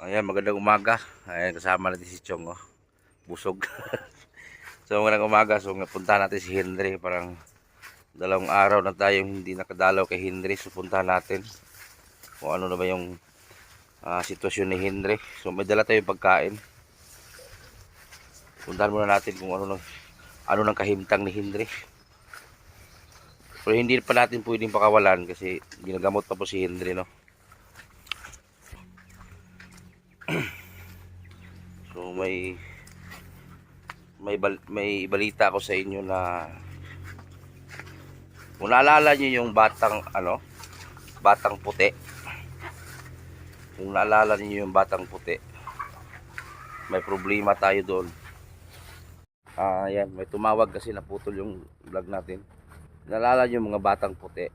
Ayan, magandang umaga. Ayan, kasama natin si Chong, oh. Busog. So, magandang umaga. So, napunta natin si Henry. Parang dalawang araw na tayong hindi nakadalaw kay Henry. So, puntahan natin kung ano na ba yung sitwasyon ni Henry. So, may dala tayong pagkain. Puntahan muna natin kung ano nang kahimtang ni Henry. Pero hindi pa natin pwedeng pakawalan kasi ginagamot pa po si Henry, no? So, may balita ako sa inyo na kung naalala nyo yung batang puti. Kung naalala niyo yung batang puti, may problema tayo doon. Yan, may tumawag kasi naputol yung vlog natin. Naalala niyo yung mga batang puti.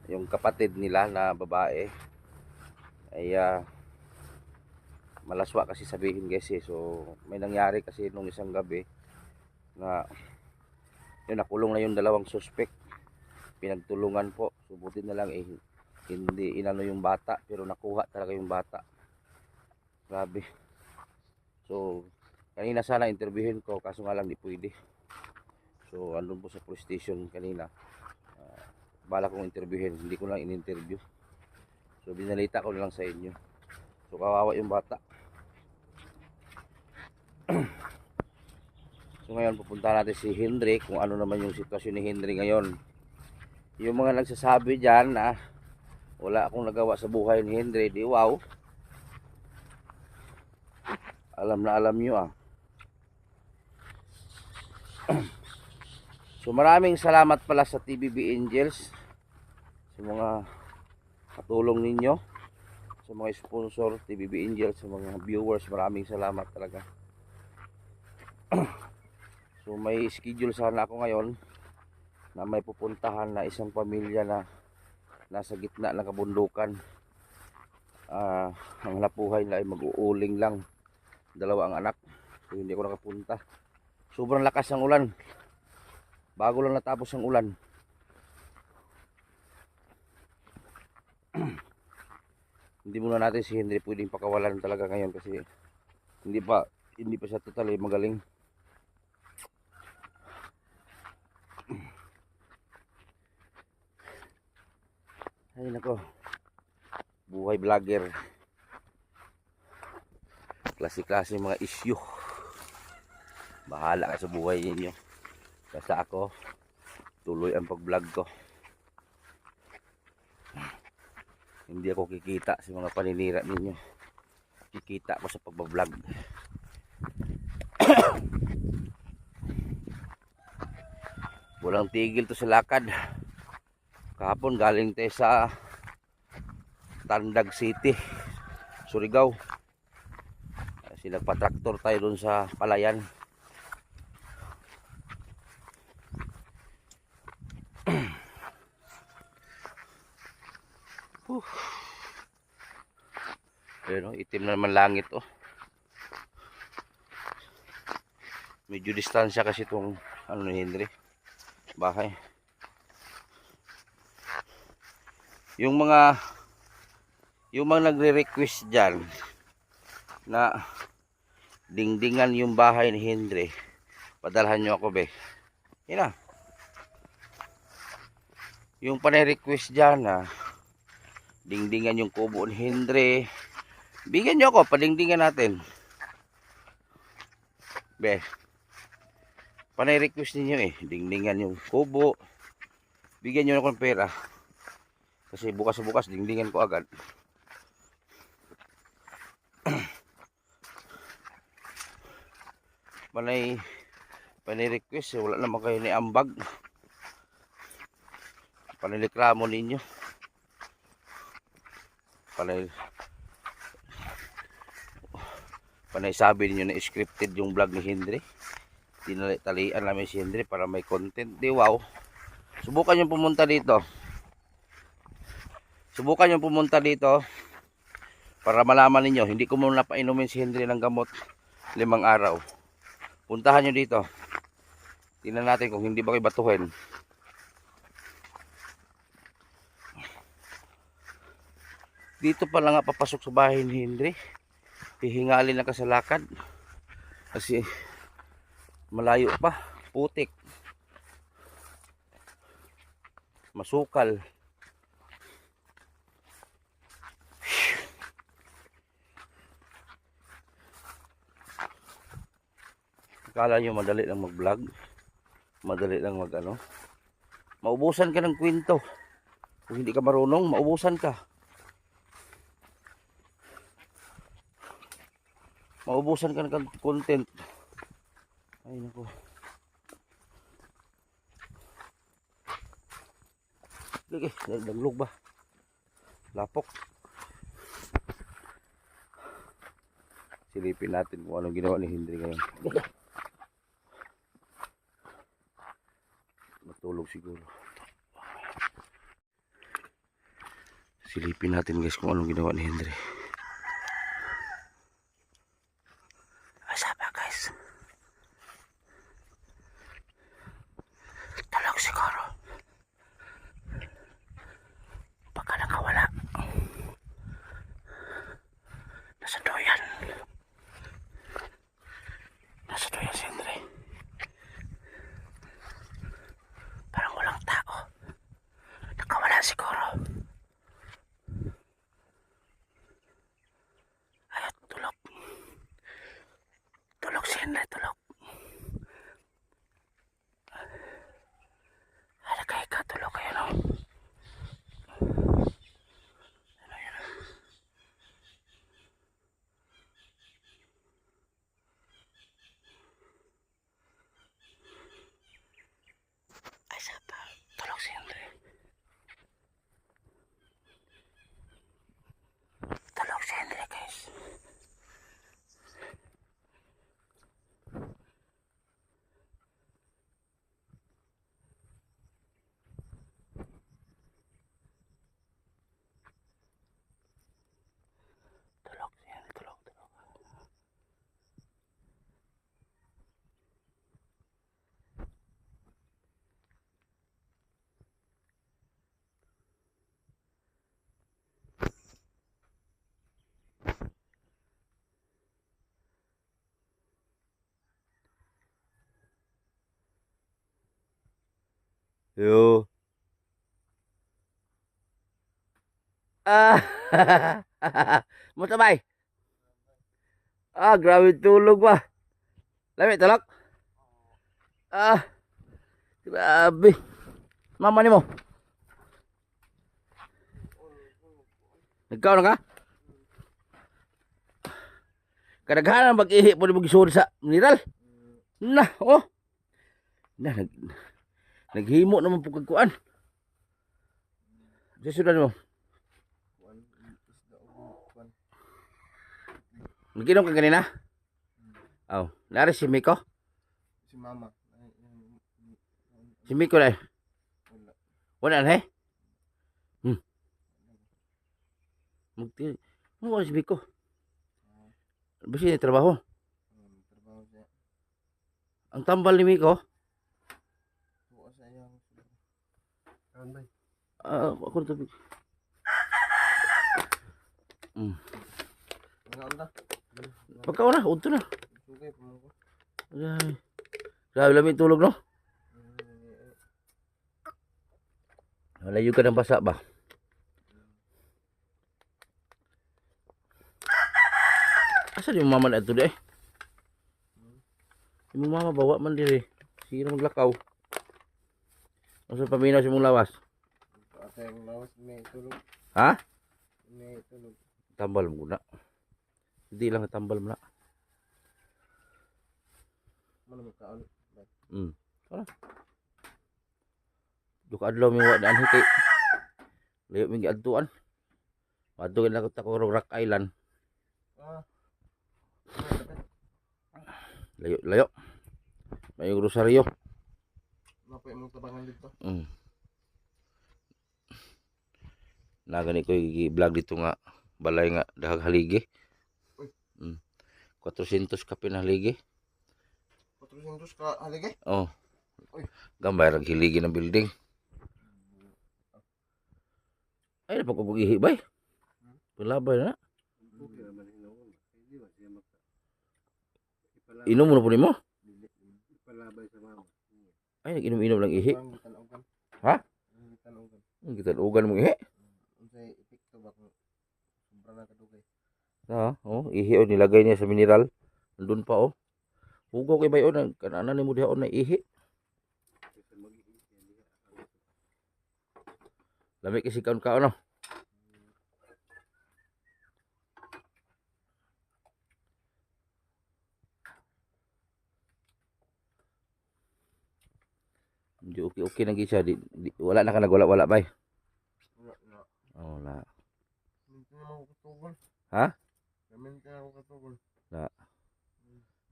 Yung kapatid nila na babae ay malaswa kasi sabihin guys eh. So may nangyari kasi nung isang gabi na yun, nakulong na yung dalawang suspect. Pinagtulungan po. Subutin na lang eh, hindi inano yung bata, pero nakuha talaga yung bata. Grabe. So kanina sana interviewin ko, kaso nga lang di pwede. So andun po sa police station kanina. Bala kong interviewin, hindi ko lang in-interview. So binalita ko na lang sa inyo. So kawawa yung bata. So ngayon pupunta natin si Henry kung ano naman yung sitwasyon ni Henry ngayon. Yung mga nagsasabi dyan na wala akong nagawa sa buhay ni Henry, di wow. Alam na alam nyo So maraming salamat pala sa TBB Angels, sa mga katulong ninyo, sa mga sponsor TBB Angels, sa mga viewers, maraming salamat talaga. So may schedule sana ako ngayon na may pupuntahan na isang pamilya na nasa gitna ng kabundukan. Ang napuhay na ay mag-uuling lang, dalawa ang anak. So hindi ako nakapunta, sobrang lakas ng ulan, bago lang natapos ang ulan. Hindi muna natin si Henry pwedeng pakawalan talaga ngayon kasi hindi pa siya totally magaling. Ay nako, buhay vlogger, klase-klase mga issue. Bahala kayo sa buhay ninyo, basta ako tuloy ang pag-vlog ko. Hindi ako kikita sa mga paninira ninyo, kikita ako sa pag-vlog. Walang tigil to sa lakad. Kahapon galing tayo sa Tandag City, Surigao. Kasi nagpa-tractor tayo doon sa Palayan. Ayun, itim na naman langit Medyo distansya kasi itong ni Henry bahay. Yung mga nagre-request dyan na dingdingan yung bahay ni Henry, padalhan nyo ako be. Yun yung panay-request dyan na dingdingan yung kubo ni Henry, bigyan nyo ako, padingdingan natin be. Panay-request ninyo dingdingan yung kubo, bigyan nyo ako ng pera kasi bukas dingdingan ko agad. Panay request wala naman kayo ni ambag, panilikramo ninyo, panay sabi ninyo na scripted yung vlog ni Henry. Tinali-talian namin si Henry para may content. Di wow. Subukan yung pumunta dito para malaman ninyo. Hindi ko muna painumin si Henry ng gamot 5 araw. Puntahan nyo dito, tingnan natin kung hindi ba kayo batuhin. Dito pa lang nga papasok sa bahay ni Henry. Hihingalin lang ka sa lakad. Kasi malayo pa. Putik. Masukal. Akala nyo madali lang mag-vlog. Madali lang mag-ano. Maubusan ka ng kwento. Kung hindi ka marunong, maubusan ka. Maubusan ka ng content. Ay nako. Sige, daglog ba? Lapok. Silipin natin kung anong ginawa ni Henry ngayon. Matulog siguro. Silipin natin guys kung anong ginawa ni Henry. Asaba guys. Tulog siguro. Baka nakawala. Nasa doyan. Nasa doyan si Henry. Parang walang tao. Nakawala siguro. Ayun, tulog. Tulog si Henry, tulog. Ada kayak katulog kayo no. Ay sapa, tulog si Henry. Tulog si Henry guys. Tulog si Henry, tulog, tulog. Yo. Ah. Mo tabay. Ah, grabe tulog ba. Lami tulog. Ah, grabe. Mama ni mo. Nagkaon na ka? Kadaghanan mag-ihi po ni mag-isuri sa mineral. Na, oh. Na, naghimo naman po kagkuan. Susunod mo. Naginom ka kanina? Oh, nari si Miko? Si Mama. Si Miko na eh. Wala na eh? Magti... Ano wala si Miko? Basi niya trabaho. Trabaho siya. Ang tambal ni Miko? Buka sa iyang... Karon ba? Ako na tubig. Ngaon ta? Pagkaw na, udto na. Sugay pa mo ko. Ay, grabe lamig tulog no? Malayo ka ng basa ba? Asan yung mama na ito di eh? Yung mama bawa man diri. Sige na maglakaw. Asa paminaw si mong lawas? Ate ang lawas may tulog. Ha? May tulog. Tambal mo na. Hindi lang tambal mo na. Ano mo kaon? Wala. Duka adlaw mi wa daan kay. Layo mi giadtuan. Adto na ko ta ko Rock Island. Layo, layo. May Rosario. Napay mong tabangan dito. Nagani ko i-vlog dito nga balay nga dahag haligi. 400 ka pinaligi. 400 ka haligi? Oh. Uy. Gambay rag hiligi ng building. Ay na pagkugihi bay. Palabay na. Okay naman hinuon. Hindi ba siya Inom mo na po nimo? ipalabay sa mama. Ay, nag-inom-inom lang ihi. Ang gitanugan. Ha? Ang gitanugan. Ang gitanugan mo ihi. Unsay epekto ba kung sobra na kadugay? Oh, ihi o nilagay niya sa mineral. Nandun pa oh. Hugaw kay bayo nang kanana nimo diha na ihi. Kasi mag-ihi siya diha. Lami kasi kaon ka ano. Di okay nang siya wala na ka nagwala-wala bay. Wala. Oh, na. Minsan naman ako katugol. Ha? Minsan ako katugol.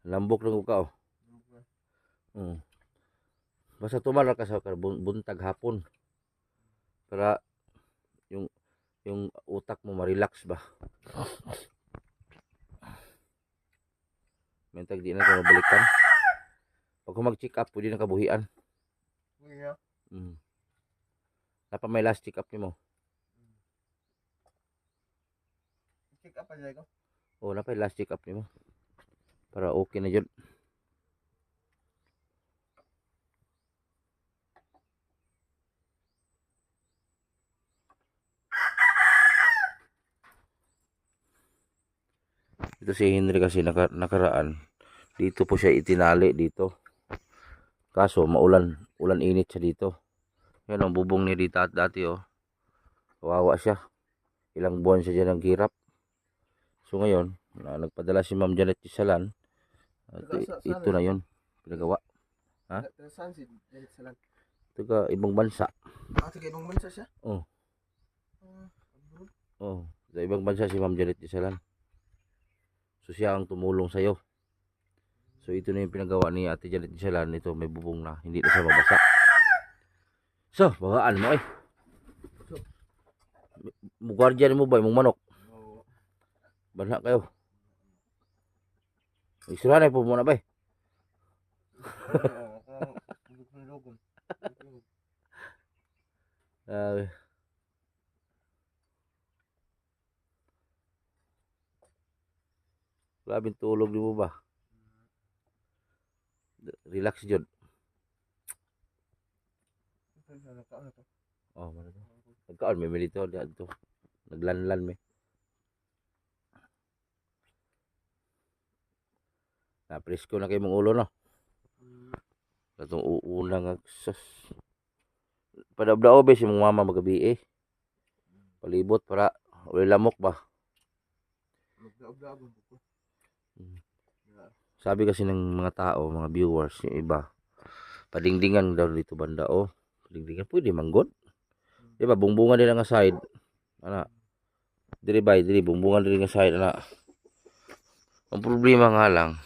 Lambok lang ka oh. Ano ba? Basta tumara ka sa buntag hapon. Para yung utak mo ma-relax ba. Mentag di na ka mabalikan. Pag kung mag-check up, pwede na kabuhian. Kuya. Napa may last check up nimo? Check up aja ko. Oh, napa last check up nimo? Para okay na jud. Ito si Henry kasi nakaraan. Dito po siya itinali dito. Kaso ulan init siya dito. Yan ang bubong niya dito at dati oh. Kawawa siya. Ilang buwan siya dyan naghirap. So ngayon, nagpadala si Ma'am Janet Isalan. At ito na yun. Pinagawa. Ha? Saan si Janet Salan? Taga ibang bansa. Taga ibang bansa siya? Oh. Abroad? Oh. Sa ibang bansa si Ma'am Janet Isalan. So siya ang tumulong sa'yo. So ito na yung pinagawa ni Ate Janet Isalan. Ito may bubong na. Hindi na siya mabasa. So, bagaan mo eh. Mugwardyan mo ba yung manok? Oo. Banha kayo. Isura na po muna ba eh. Grabing tulog di mo ba? Relax jud. Oh, mana to? Nagkaon may milito dito. Naglanlan may. Na presko na kay mong ulo no. Katong uuna nga sus. Padabdao ba si mong mama magabi eh. Palibot para uli lamok ba. Sabi kasi ng mga tao, mga viewers, yung iba, padingdingan daw dito banda oh. Padingdingan pwede manggod. Di ba bungbungan din nga side. Ana. Diri bay, diri bungbungan din nga side ana. Ang problema nga lang,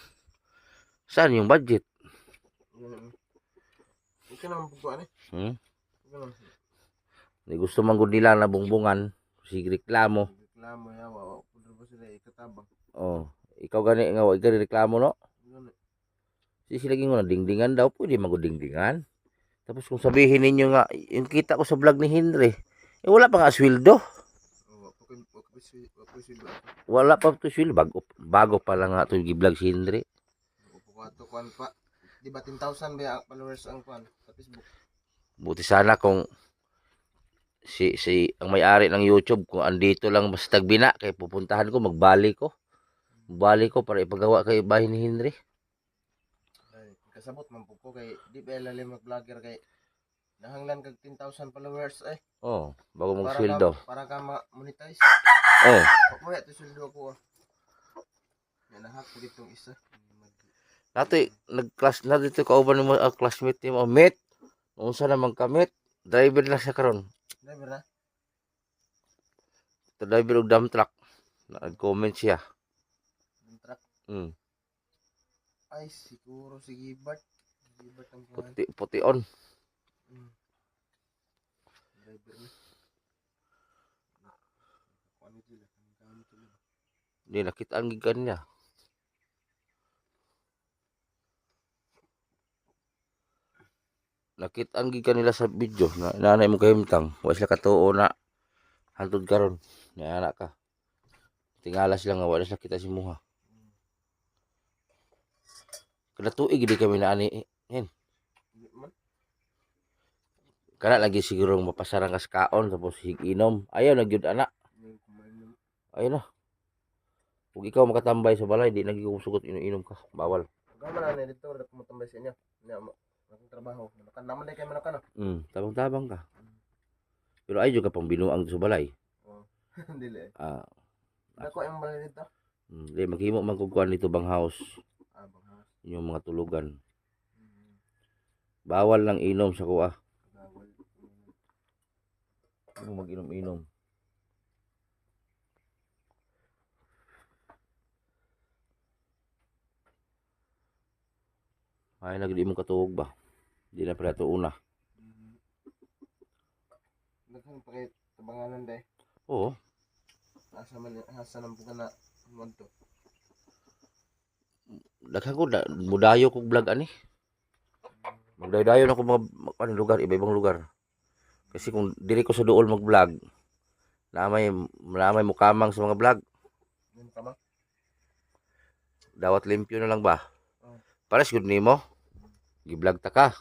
saan yung budget? Ito naman pagkuhan eh. Ito naman. Di gusto manggod nila na bungbungan, sige reklamo. Reklamo yawa. Pudro ba sila ikatabang? Oh, ikaw gani nga wa gani reklamo no? Sisi lagi ngo na dingdingan daw, pwede manggod dingdingan. Tapos kung sabihin ninyo nga, yung kita ko sa vlog ni Henry, eh wala pa nga sweldo. Wala pa to sweldo, bago pa lang nga to gi-vlog si Henry. Upo kuan pa. Di ba 10,000 ba followers ang kuan sa Facebook? Buti sana kung si ang may-ari ng YouTube kung andito lang basta tagbina kay pupuntahan ko magbali ko. Bali ko para ipagawa kay bahay ni Henry. Ay, kasabot man po ko kay di ba lalim mag-vlogger kay nahanglan kag 10,000 followers eh. Oh, bago mag-sweldo. Para ka ma-monetize. Oh. Mo ya to sweldo ko. Yan na ko ditong isa. Nato nag-class na dito kauban mo classmate ni mo, mate. Unsa naman ka mate? Driver na siya karon. Driver na. Driver og dump truck. Nag-comment siya. Truck. Ay, siguro si Gilbert. Gilbert ang pangalan. Puti on. Driver na. Kuan sila, gamit sila. Di nakitaan gikan niya. Nakitaan gikan nila sa video na nanay mo kahimtang. Wa sila katuo na hantod karon. Nga anak ka. Tingala sila nga wala sa kita si Muha. Kada tuig di kami na ani hen. Di man. Kana lagi siguro mapasarang kas kaon tapos hig-inom. Ayaw na gyud ana. Yung kumain naman. Ayaw na. Kung ikaw makatambay sa balay, di nagi ko sugot inom ka. Bawal. Gama na ni dito dak mo tambay sa inyo. Nya mo akong trabaho. Kan naman day kay man kana. Tabang-tabang ka. Pero ay juga pang binuang sa balay. Oh. Dili. Ah, Dako ang balay dito. di maghimo man kog kuan dito bang house. Bang house. Inyong mga tulugan. Mm. Bawal lang inom sa kuha. Bawal. Hindi mo mag-inom-inom. Ay, lagi di mo katuog ba? Di na pala ito una. Daghang pa kay tabanganan day. Oo. Asa man po ka na monto. Daghan ko, mudayo kong vlog ani. Magdayo-dayo na ako mga lugar, iba-ibang lugar. Kasi kung diri ko sa duol mag-vlog, namay mukamang sa mga vlog. Yun ka ba? Dawat limpyo na lang ba? Oh. Pares good nimo. Gi-vlog ta ka.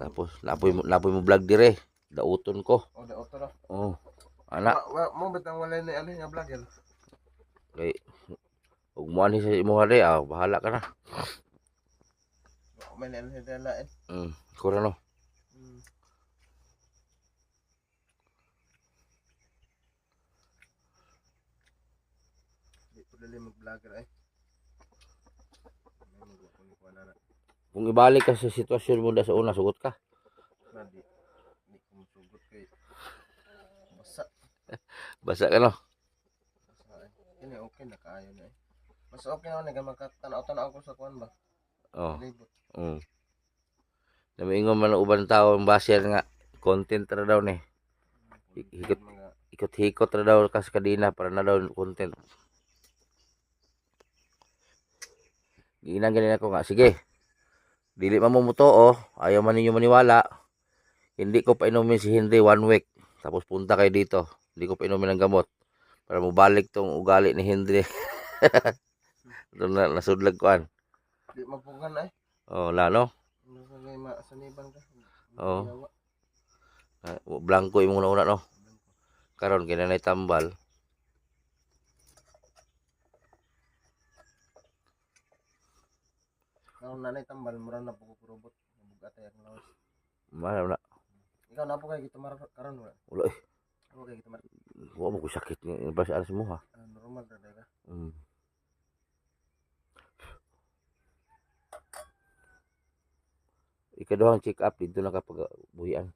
Tapos napoy mo vlog dire. Dauton ko. O da auto na. Oh. Ana, Mo bitang wala ni ano nga vlogger. kay ug mo ani sa imo hade, bahala ka na. May ano sa dalain. Kura no. Di ko dali mag-vlogger ay. May mag-ako ni kuha na. Kung ibalik ka sa sitwasyon mo da sa una, sugot ka. Na di ko masugot kay basa. Basa ka no. Basa ay. Kini okay na kaayo na eh. Mas okay na nga magkatanaw-tanaw ko sa kuan ba. Oh. Libot. Namiingon man ang ubang tao ang basher nga content ra daw ni. Hikot Mga ikot-hikot ra daw kas kadina para na daw content. Giinang ganin ako nga, sige. Dili man mo mutuo, ayaw man ninyo maniwala. Hindi ko pa inumin si Henry 1 week. Tapos punta kayo dito. Hindi ko pa inumin ng gamot. Para mabalik tong ugali ni Henry. Doon na nasudlag ko di mapugan ay. Oh, lano. Ano sa ngay masaniban ka? Oo. Yawa. Blanco imong una no. Karon kinanay tambal. Karon nanay tambal mura na po ko robot. Bugatay ang lawas. Mana na. Ikaw na po kay gitumar karon wala. Wala eh. Ako kay gitumar. Wa mo ko sakit ni basa sa mo ha. Normal ra ka. Ikaduhang check up dito na kapag buhian.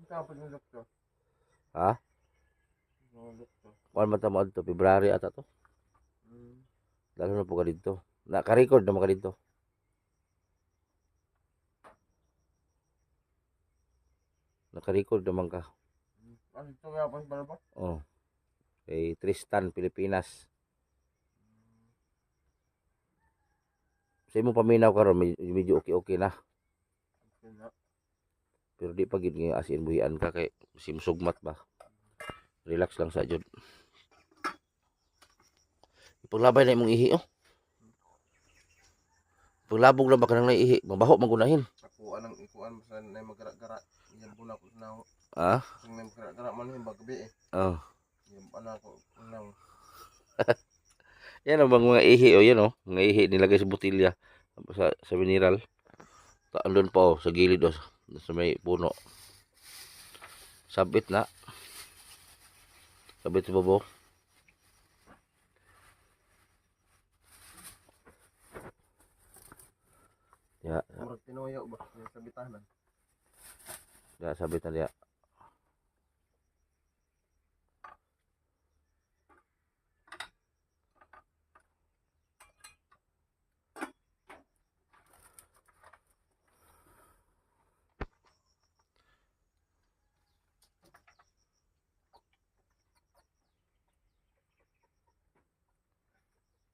Ikaw pa yung doktor. Ha? Yung doktor. Kuan man ta mo adto February ata to. Lalo na po ka dito. Naka-record naman ka dito. Naka-record naman ka. Ano ito nga pa ba? Oh. Kay Tristan, Pilipinas. Sa imo paminaw karon medyo okay na. Okay na. Pero di pa gid nga as in buhian ka kay simsugmat ba. Relax lang sa jud. Ipaglabay na imong ihi oh. Paglabog lang ba kanang naihi, mabaho magunahin. Ako anang ikuan mo sa na magara-gara. Yan po na ko na. Ah? Kung may magara-gara man yung bagabi eh. Oh. Yan ano ko nang Yan ang mga ihi o yan oh. Mga ihi nilagay sa botilya sa mineral. Andun pa oh, sa gilid oh, sa may puno. Sabit na. Sabit sa babo. Ya, murag tinuyo ba sa bitanan. ya sabit na dia.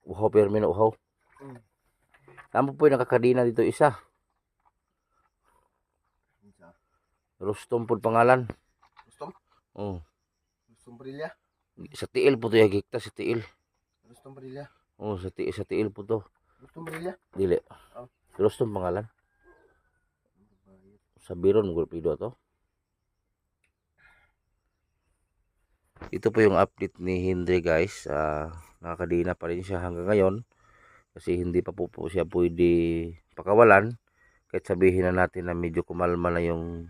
Uhaw pero may uhaw. Tama po yung nakakadina dito isa. Isa. Rustom po pangalan. Gustom? Oh. Gustom brilya? Sa tiil po to yung higta sa tiil. Rustong Barilla. Oh, sa tiil po to. Rustong Barilla. Dili. Oh. Rostom pangalan. Sa Biron Gulpido to. Ito po yung update ni Hindre guys. Nakakadina pa rin siya hanggang ngayon. Kasi hindi pa po siya pwede pakawalan. Kahit sabihin na natin na medyo kumalma na yung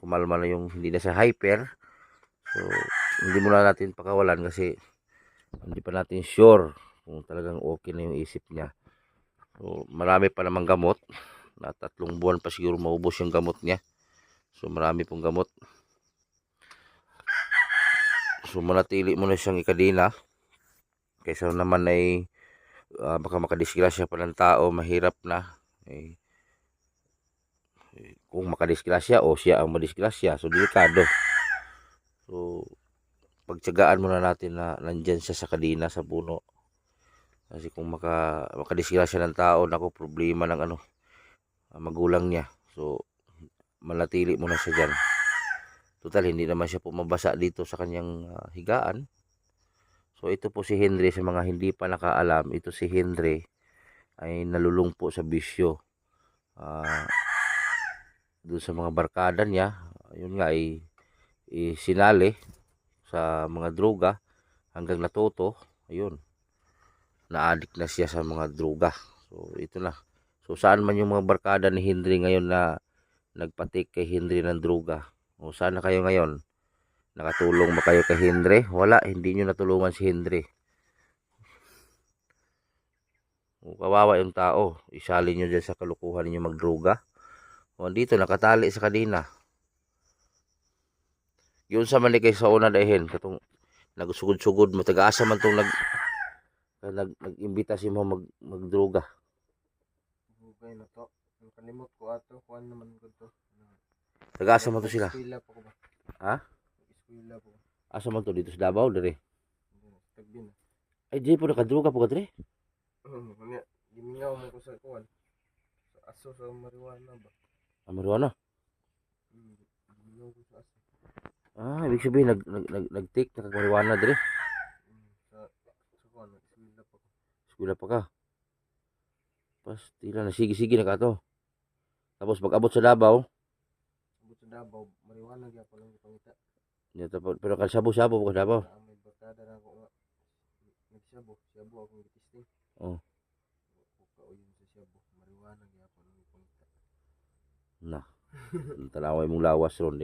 kumalma na yung hindi na siya hyper. So hindi muna natin pakawalan kasi hindi pa natin sure kung talagang okay na yung isip niya. So marami pa namang gamot. Na 3 buwan pa siguro maubos yung gamot niya. So marami pong gamot. So manatili muna siyang ikadina. Kaysa naman ay baka makadisgrasya pa ng tao, mahirap na. Kung makadisgrasya o siya ang madisgrasya, so delikado. So pagtiyagaan muna natin na nandyan siya sa kadina sa puno. Kasi kung makadisgrasya ng tao, nako problema ng magulang niya. So manatili muna siya dyan. Total hindi naman siya pumabasa dito sa kanyang higaan. So ito po si Hindre, sa mga hindi pa nakaalam, ito si Hindre ay nalulung po sa bisyo. Doon sa mga barkada niya, yun nga ay sinali sa mga droga hanggang natuto, ayun. Na-addict na siya sa mga droga. So ito na. So saan man yung mga barkada ni Hindre ngayon na nagpatik kay Hindre ng droga? O sana kayo ngayon? Nakatulong ba kayo kay Hindre? Wala, hindi nyo natulungan si Hindre. Kawawa yung tao. Isali nyo dyan sa kalukuhan ninyo magdroga. O dito, nakatali sa kadina. Yun sa manikay sa una dahil. Katong nagsugod-sugod mo. Taga-asa man itong nag-imbita si mo magdroga. Bugay na to. Ang kalimot ko ato. Kuhan naman ko to. Taga-asa man to sila. Eskwela po ko ba? Ha? Eskwela po. Asa man to dito sa Davao, dire. Tagbin. Ay, di po nakadroga po ka, dire. Kanya, gimingaw mo ko sa kuhan. Sa aso sa marijuana ba? Marijuana. Gimingaw ko sa aso. Ibig sabihin, nag-take na kag-marijuana, dire. Sa kuhan, eskwela pa ko. Eskwela pa ka. Pastila na, sige-sige na ka to. Tapos pag-abot sa Davao, Abot sa Davao, marijuana gyapon lang ipangita. pero kalsabo-sabo po ka Davao. May barkada na ako nga. Nagsyabo akong gitisting. Oh. Kauyon sa syabo, marijuana gyapon lang ipangita. Na. Tanaway mong lawas ron,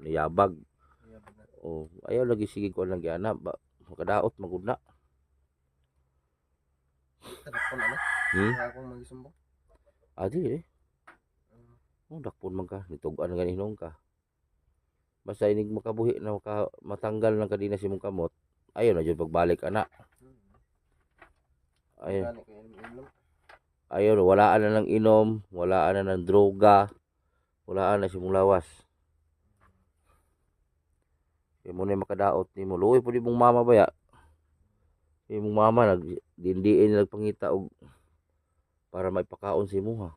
niyabag. Kaya ba na? Oh, ayaw lagi sige ko lang gyana ba makadaot maguna. Dakpon ano? Kaya akong magisumbong. Di eh. Oh, dakpon man ka, nitugan nga hinong ka. Basta inig makabuhi na matanggal ng kadina si mong kamot. Ayaw na jud pagbalik ana. Ayaw, walaan na ng inom, walaan na ng droga, walaan na si mong lawas. Kaya mo na makadaot ni mo. Luoy po di mong mama ba ya? Mong mama nagdindiin nagpangita og para maipakaon si mo ha.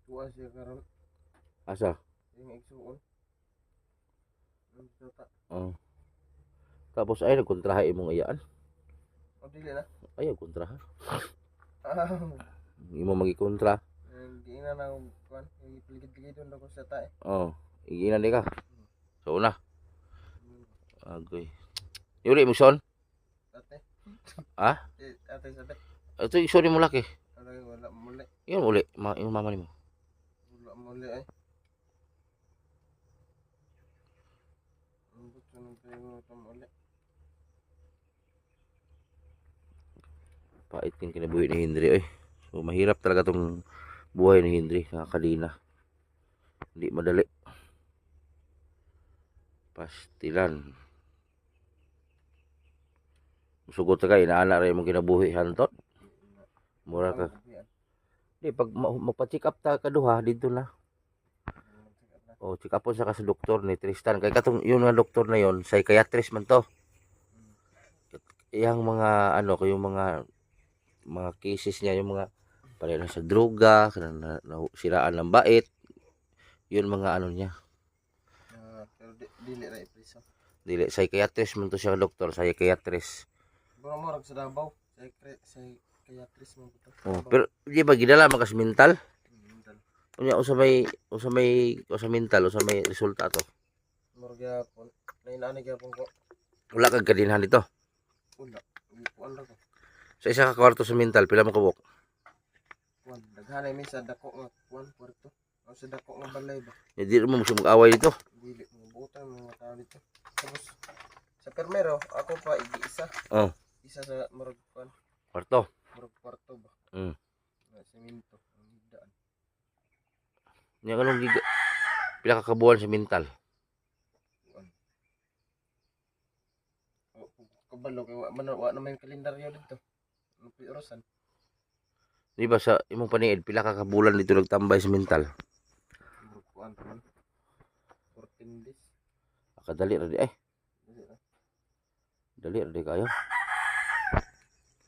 Tuwa siya karon. Asa? Yung igsuon. Tapos ay nagkontraha imong iyaan. O dili na. Ayaw kontraha. Ah. Imo magikontra. Hindi na na kuan, ipiligid-ligidon ako sa tae. Iginan di ka. So una. Agoy. Yuri mo son? Ate. Ha? Ate sabi. Ito isuri mo laki. Wala muli. Yun uli, yung mama nimo. Wala muli ay. Ang gusto nang tayo muli. Pait kin kinabuhi ni Hindre oy. So mahirap talaga tong buhay ni Hindre, nakakadina. Hindi madali. Pastilan. Sugot ka inaana rin mong kinabuhi hantot. Mura ka. Di pag magpa-check up ta kaduha dito na. O check upon sa sa doktor ni Tristan. Kay katong yun nga doktor na yon, psychiatrist man to. Iyang mga yung mga cases niya, yung mga pala na sa droga, siraan ng bait. Yun mga niya. Pero dili ra ipriso. Dili psychiatrist man to siya doktor, psychiatrist. Bro mo sa Davao. Psychiatrist mo to. Oh, pero di ba gidala makas mental? Mental. Unya usa mental, usa may resulta to. Murag gyapon. Nainani gyapon ko. Wala kag kadinhan dito. Wala. Kuan ra ko. Sa isa ka kwarto sa mental, pila mo kabuk? Kuan. Daghanay mi sa dako nga kuan kwarto. O sa dako nga balay ba. Hindi mo mo mag-away dito. Dili mo butan mga tao dito. Tapos sa permero ako pa igi-isa. Oh, Isa sa murag kuan. kwarto. Murag kwarto ba. Mm. Na semento. Ang higdaan. Nya kanong giga. Pila ka kabuan sa mental. Kabalo kay wa na may kalendaryo dito. Ano pi orasan? Di ba sa imong paniid pila ka kabulan dito nagtambay sa mental? Murag kuan pa man. 14 days. Kadali ra di ay. Dili ra. Dali ra di kayo.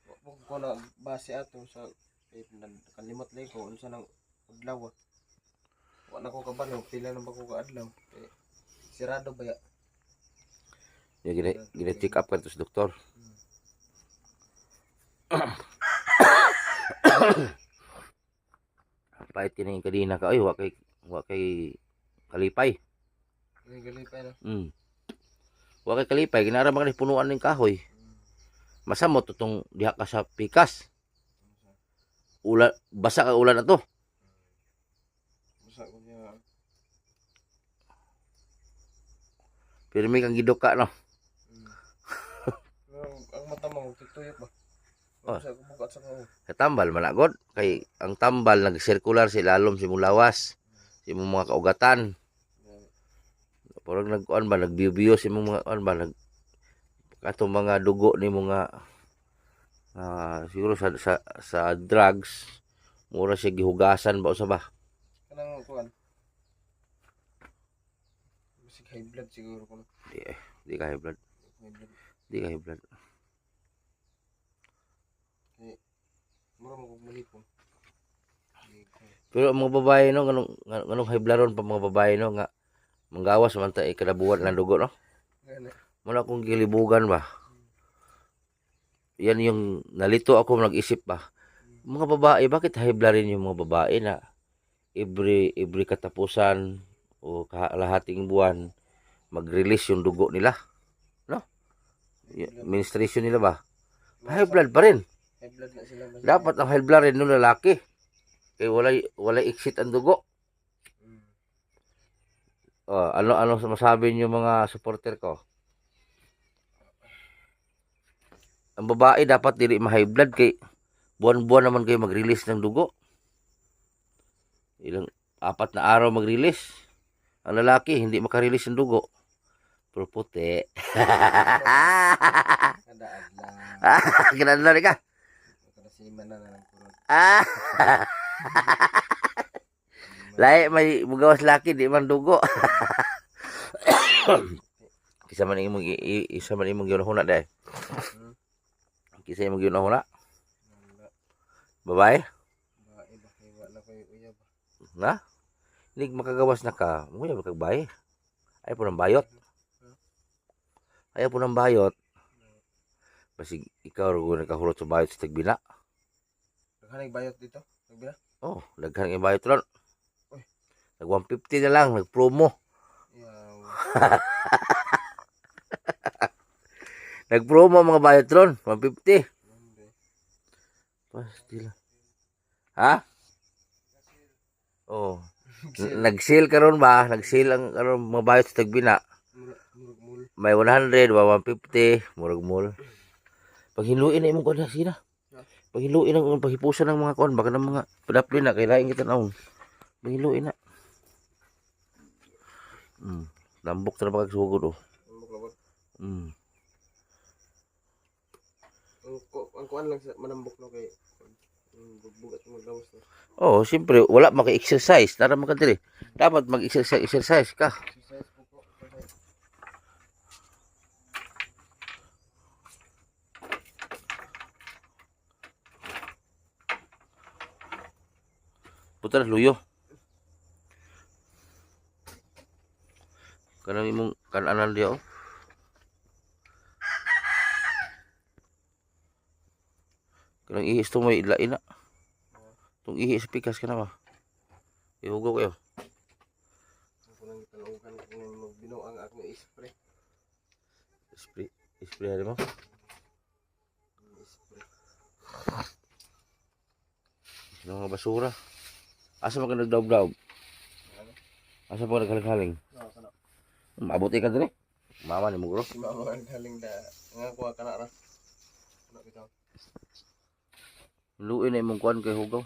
Wa ko na base ato sa kalimot lay ko unsa nang adlaw. Wa na ko kabalo pila na ba ko kaadlaw. Kay sirado ba ya? Gina check up ka to sa doktor. Pahit kini kadina ka ay wa kay kalipay. Ay galipay na. Wa kay kalipay ginara man ni punuan ning kahoy. Masamot tutong diha ka sa pikas. Ulan basa ka ulan na to. Basa ko niya. Pirmi kang giduka no. Ang mata mo tutuyok ba? Oh. Sa bugat sa ko. Sa tambal managod kay ang tambal nag-circular sa ilalom sa imong lawas, sa imong mga kaugatan. Parang nagkuan ba nagbiyo-biyo sa imong mga kuan ba nag katong mga dugo ni mga siguro sa drugs mura siya gihugasan ba usa ba? Kanang kuan. Bisig high blood siguro ko. Di ka high blood. Di ka high blood. Mura mo kog malipong. Pero ang mga babae no nganong high blood ron pa mga babae no nga manggawas man ta kadabuan ng dugo no. Muna akong gilibugan ba. Yan yung nalito ako nag-isip ba. Mga babae bakit high blood rin yung mga babae na every katapusan o kalahating buwan mag-release yung dugo nila. No? Menstruation nila ba? High blood pa rin. High blood na sila. Dapat ang high blood rin ng lalaki. Kaya walay exit ang dugo. Ano masabi niyo mga supporter ko? Ang babae dapat dili ma-high blood kay buwan-buwan naman kayo mag-release ng dugo. Ilang 4 na araw mag-release. Ang lalaki hindi maka-release ng dugo. Pero puti. Kadaan lang. Kinadala rin ka. Kada siman na lang puro. Lahi may mugawas laki di man dugo. Kisa man imong ginahuna dai. Kisa imong ginahuna. Babae? Bae ba kay wala koy uyab. Na? Hindi makagawas na ka. Nguya ba kag bae? Ayaw po ng bayot. Ayaw po ng bayot. Basig ikaw ro nakahurot sa bayot sa tagbina. Daghanay bayot dito. Nagbila. Oh, daghan ang bayot ron. Uy. Nag 150 na lang, nag-promo. Yaw. Nag-promo ang mga bayot ron, 150. Pasti lang. Ha? Oh. Nag-sale karon ba? Nag-sale ang mga bayot sa tagbina. Murag-mul. May 100, 150, murag mul. Pag hiluin na imong kuan sina. Pag hiluin ang paghipusan ng mga kuan baka ng mga padapli na kay lain kita naon. Pag hiluin na. Lambok na pagkasugod oh. Manambok. Ang kuan lang sa manambok no kay bugbugat maglawas no. Oh, siyempre wala maka-exercise, tara makadiri. Dapat mag-exercise ka. Exercise po ko. Puta na luyo. Kanang imong imong kananan dia oh. Kanang ihis to may lain na. Tung ihis pikas ka na ba? Ihugaw kayo. Ako lang italugan kung magbinuang akong spray. Spray. Spray hari mo. Spray. Mga basura. Asa mo ka nagdaog-daog? Asa mo ka naghaling-haling? No, kana. Mabuti ka dali. Mama ni mo guro. Si mama ang galing da. Nga kuha ka na ra. Ano bitaw? Luin na imong kuan kay hugaw.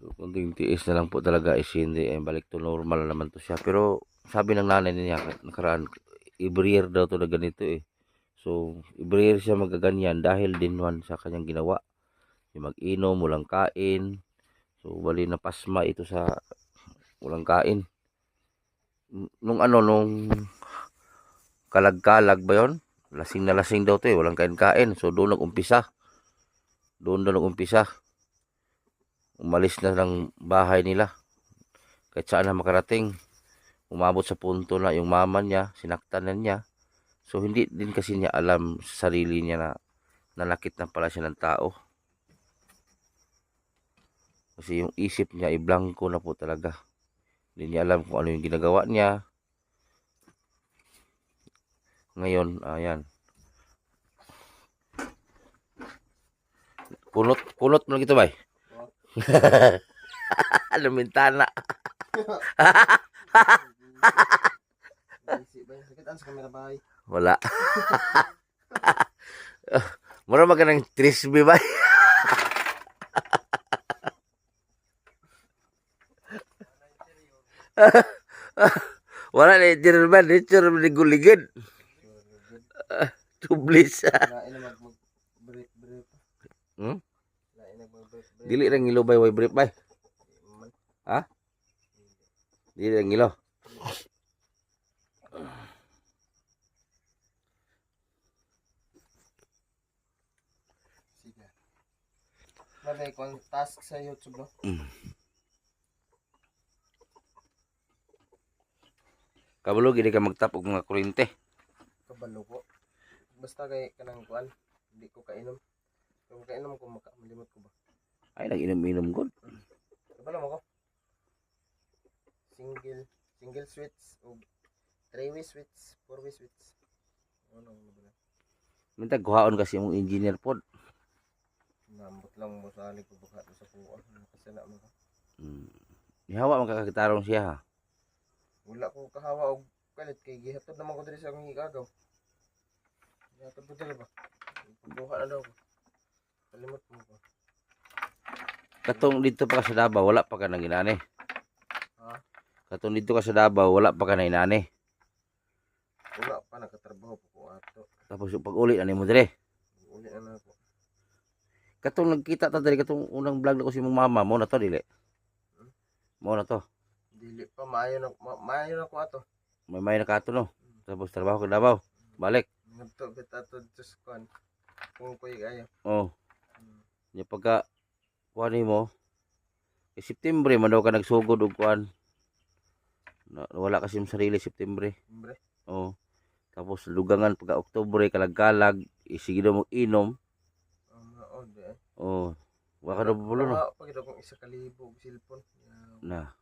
So, kunting tiis na lang po talaga is hindi balik to normal naman to siya. Pero sabi ng nanay niya nakaraan, i-breer daw to na ganito eh. So, i-breer siya magaganyan dahil din one sa kanyang ginawa. Yung mag-inom, walang kain. So, bali na pasma ito sa walang kain. Nung kalag-kalag ba yun? Lasing na lasing daw to eh, walang kain-kain. So, doon nag-umpisa. Doon daw nag-umpisa. Umalis na ng bahay nila. Kahit saan na makarating. Umabot sa punto na yung mama niya, sinaktan na niya. So, hindi din kasi niya alam sa sarili niya na nanakit na pala siya ng tao. Kasi yung isip niya ay blanco na po talaga. Hindi niya alam kung ano yung ginagawa niya. Ngayon, ayan. Kunot mo lang ito, bay. Lumintana. Sakit ang sa kamera bay. Wala. Mura maganang trisby, bay. Wala na yung man, nature man guligid. Tublis. Lain na mag-brief. Hmm? Lain na mag-brief. Dili lang ngilo bay, way brief bay. Ha? Dili lang ngilo. Sige. Mabay ko ang task sa YouTube, no? Kabalo gini ka magtapog mga kuryente. Kabalo ko. Basta kay kanang kuan, hindi ko kainom. Kung kainom ko makalimot ko ba. Ay nag-inom-inom gud. Kabalo mo ko. Single sweets o 3-way sweets, 4-way sweets. Ano ba? Minta guhaon kasi yung engineer pod. Nambot lang mo sa alig ko baka sa kuha. Kasala mo ka. Ihawa man kakakitarong siya ha. Wala ko kahawa og kalit kay gihatod naman ko diri sa akong igagaw. Gihatod ko diri ba? Pagbuha na daw ko. Kalimot mo ko. Katong dito pa ka sa Davao, wala pa ka nang inani. Ha? Katong dito ka sa Davao, wala pa ka na inani. Wala pa nakatrabaho po ko ato. Tapos yung pag-uli ani mo dire. Uli na ako. Katong nagkita ta diri katong unang vlog na ko si mong mama mo na to dili. Mo na to. Dili pa maayo na ko ato. May nakato no. Tapos trabaho ka Davao. Balik. Ngadto bit ato just kon. Kung koy ayo. Oh. Nya pagka kuan mo September man daw ka nagsugod og kuan. Wala kasi yung sarili September. Hombre. Oh. Tapos lugangan pagka Oktubre kalag-kalag, isige daw mo inom. Oo, di. Oh. Wala ka daw pulo no. Pagid akong 1,000 og cellphone. Na.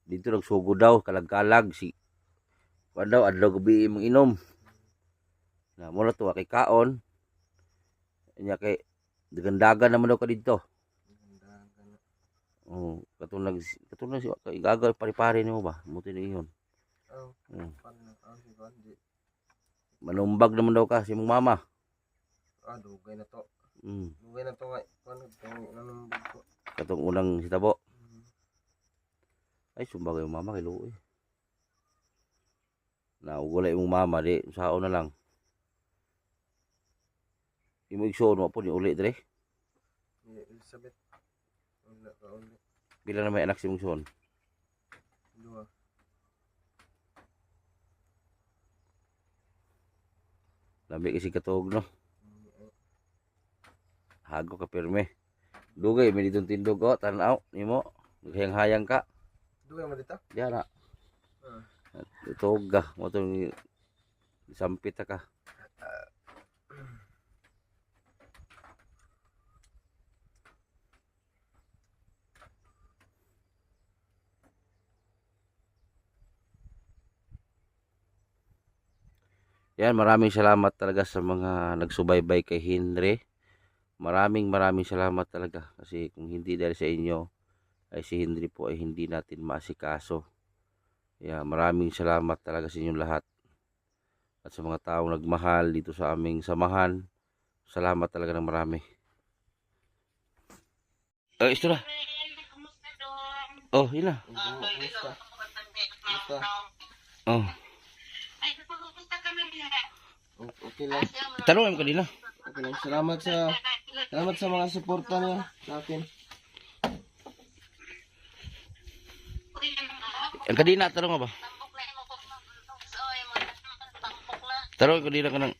Dito nagsugod daw kalag-kalag si kuan daw adlaw gabi imong inom. Na mo na to kay kaon. Nya kay dagandagan naman daw ka dito. Oh, katulad si kay gagaw pari-pari nimo ba? Muti ni iyon. Oh. Oh. Si Gandhi. Manumbag naman daw ka si mong mama. Dugay na to. Mm. Dugay na to nga. Paano itong nanumbag ko? Katong unang hitabo. Ay sumbag yung mama kay luoy. Na ugulay imong mama di sao na lang. Imo igsoon mo po ni uli dire. Ni Elizabeth. Wala ka uli. Pila na may anak si mong son? Dua. Labi kasi katog no. Hago ka pirme. Dugay may ditong tindog ko tan-aw nimo. Naghayang-hayang ka. Dua man dito. Diyan na. Ah. Itog ka mo tong sampit ka. Yan, maraming salamat talaga sa mga nagsubaybay kay Henry. Maraming salamat talaga kasi kung hindi dahil sa inyo ay si Henry po ay hindi natin maasikaso. Yeah, maraming salamat talaga sa inyong lahat. At sa mga taong nagmahal dito sa aming samahan. Salamat talaga ng marami. Ito na. Oh, yun na. Kumusta? Kumusta? Oh. Okay lang. Tanong mo kanina. Okay lang. Salamat sa mga suporta niya sa akin. Ang kanina, tanong mo ba? Tanong ko kanina ka ng...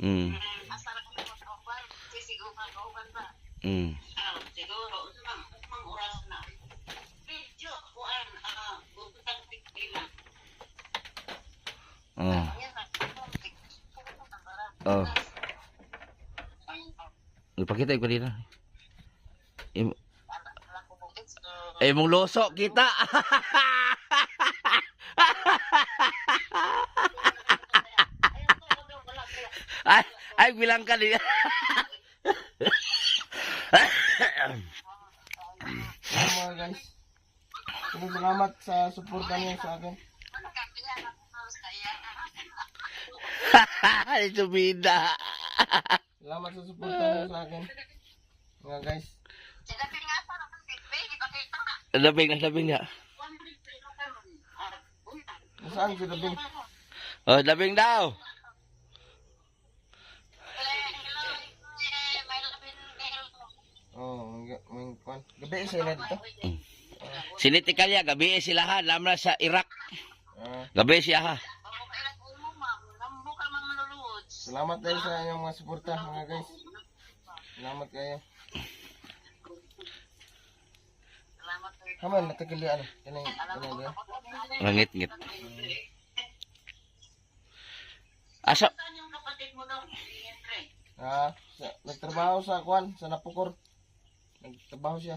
Mm. Mm. Oh. Ipakita ko kanina. Mong loso kita. ay bilang ka din. Mga guys. Salamat sa suporta niya sa akin. Ito bida. Salamat sa suporta niya sa akin. Mga guys. Labing na. Nasaan si Labing? Oh, labing daw. Oh, may kwan. Gabi sila dito. Sinitikalya, gabi silahan. Lamra sa Iraq. Ah, Gabi siya ha. salamat dahil sa inyong mga suporta, mga guys. Salamat kayo. Haman, natakili ano? Kanay diyan. Langit-ngit. Asa? Nagtrabaho sa kwan, sa Napukor. Nagtrabaho siya.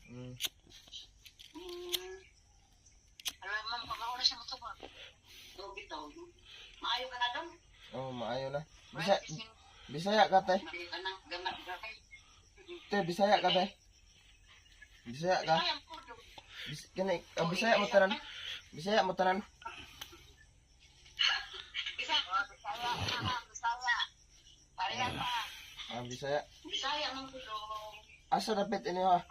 Mm. Oh, maayo na. Bisaya ka tay. Bisaya ka tay. Bisaya ka. Bisaya mo tanan. Bisaya mo tanan. Bisaya. Asa dapat ini ha?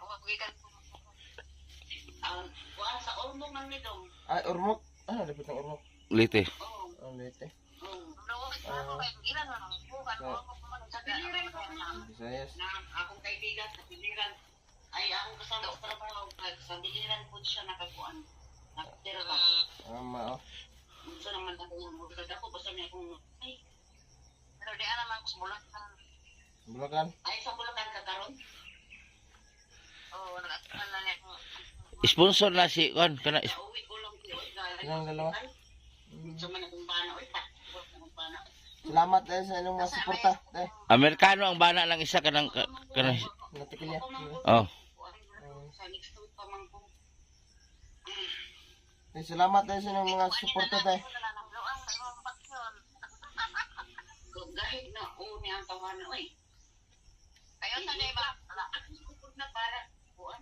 Ay, Ormoc. Ano dapat ng Ormoc? Lite. Oh, Leyte. Bisayas. Akong kaibigan sa Piliran ay akong kasama sa trabaho sa Piliran po siya nakakuan. Nakatira ka. Tama oh. Gusto naman ako magkagad ako basta niya akong ay. Pero di naman ko sa Bulacan. Bulacan. Ay sa Bulacan ka karon. Oh, nakasama na niya ako. Sponsor na si Juan kana. Uwi ko lang ko. Ilang dalawa? Sa man akong bana oy pa. Salamat dahil sa inyong mga suporta. Amerikano ang bana lang isa kanang kana. Natikilya. Oh. Sa next week pa man ko. Salamat dahil sa inyong mga suporta tay. Gahit na uni ang tawanan oy. Kayo sa day ba? Na para kuan.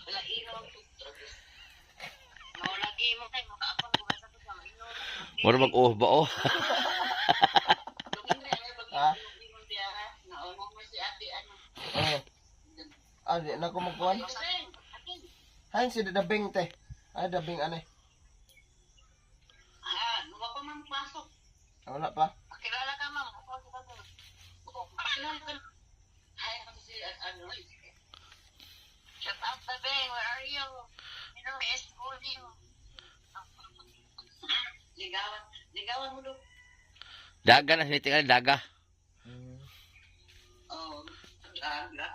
Wala ilaw. No lagi mo kay makaapon ko sa to sa ino. Mura mag-oh ba oh. di na ko magkuhan. Hain si dabing te. Ay dabing ane. Luwa pa man pasok. Wala pa. Kilala ka, ma'am. Kilala ka. Hi, ako si, shut up, Tabeng. Where are you? You know, is schooling. Ligawan mo doon. Daga na sinitingan, daga. Oh, daga.